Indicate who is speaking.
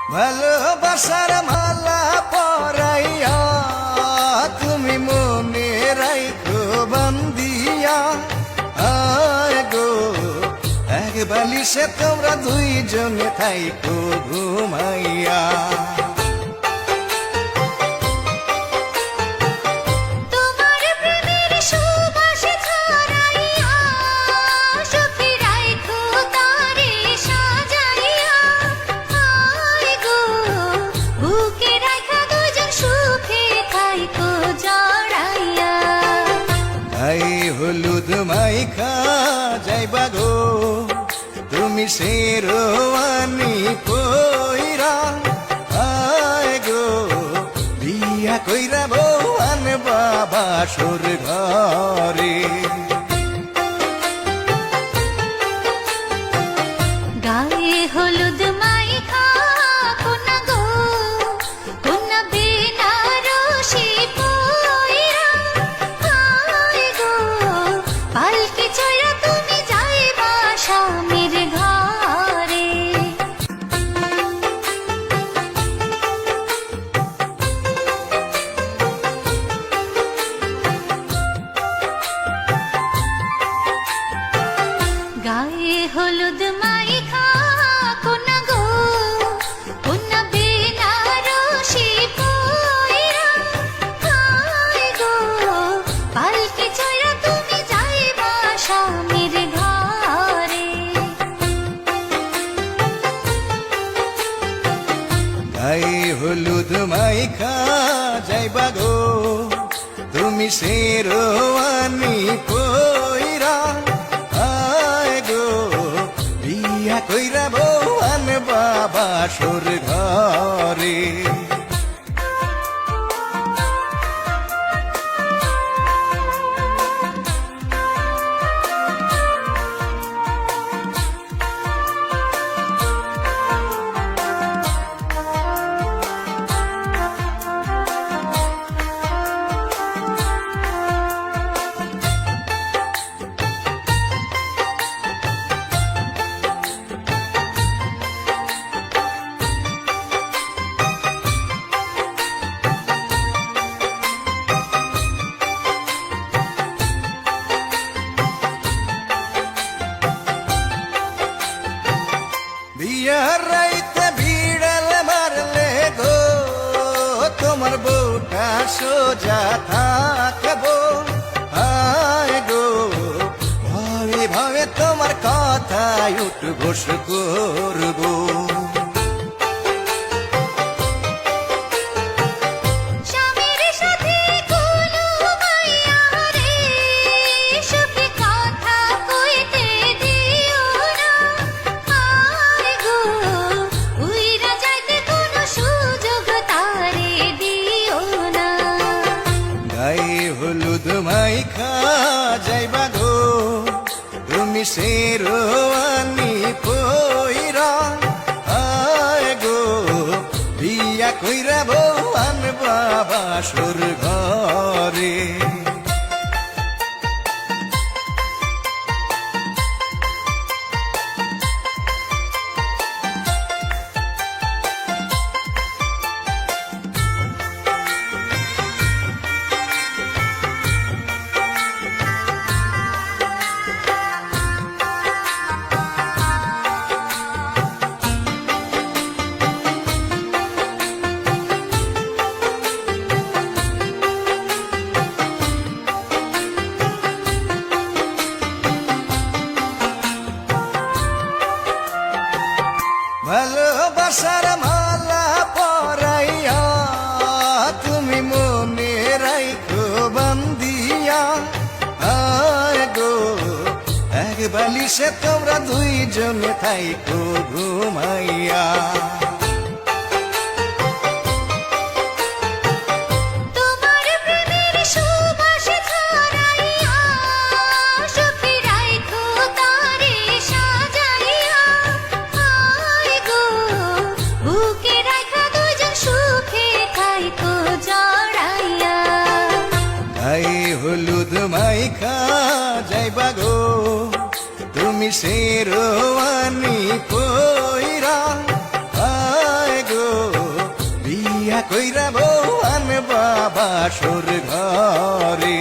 Speaker 1: ভালোবাসার মালা পরাইয়া তুমি মনে রাইখো বান্দিয়া। আয় গো এক বালিশে তোমরা দুইজনে থাইকো ঘুমাইয়া। হলুদ মাইখা যাইবা গো তুমি শেরওয়ানি পইরা। আয় গো বিয়া কইরা বউ আনবা বাসর ঘরে।
Speaker 2: গায়ে হলুদ মাইখা কোনা গো কোনা বেনারসি পইরা। আয় গো পালকি চড়া তুমি যাইবা স্বামীর ঘরে। গায়ে হলুদ মাইখা কোনা গো কোনা বেনারসি পইরা। আয় গো পালকি চড়া তুমি যাইবা স্বামীর ঘরে।
Speaker 1: গায়ে হলুদ মাইখা যাইবা গো তুমি শেরওয়ানি পইরা। আয় গো বিয়া কইরা বউ আনবা বাসর ঘরে। বিয়ার রাইতে ভিড়াল মারলে গো তোমার বউটা সোজা থাকবো। আয় গো ভাবে ভাবে তোমার কথায় উঠ বস করবো।
Speaker 2: স্বামীর সাথে কোনো মাইয়া রে সুখে কথা কইতে দিও না। আয় গো উইরা যাইতে কোনো সুযোগ তারে দিও না।
Speaker 1: গায়ে হলুদ মাইখা যাইবা গো তুমি শেরওয়ানি পইরা। আয় গো বিয়া কইরা বউ আনবা বাসর ঘরে। ভালোবাসার মালা পরাইয়া তুমি মনে রাইখো বান্দিয়া। আয় গো এক বালিশে তোমরা দুইজনে থাইকো ঘুমাইয়া।
Speaker 2: তোমার প্রেমের সুবাস ছড়াইয়া সুখে রাইখো তারে সাজাইয়া। আয় গো বুকে রাইখা দুজন সুখে খাইকো জড়াইয়া।
Speaker 1: গায়ে হলুদ মাইখা যাইবা গো তুমি শেরওয়ানি পইরা। আয় গো কইরা বউ আনবা বাসর ঘরে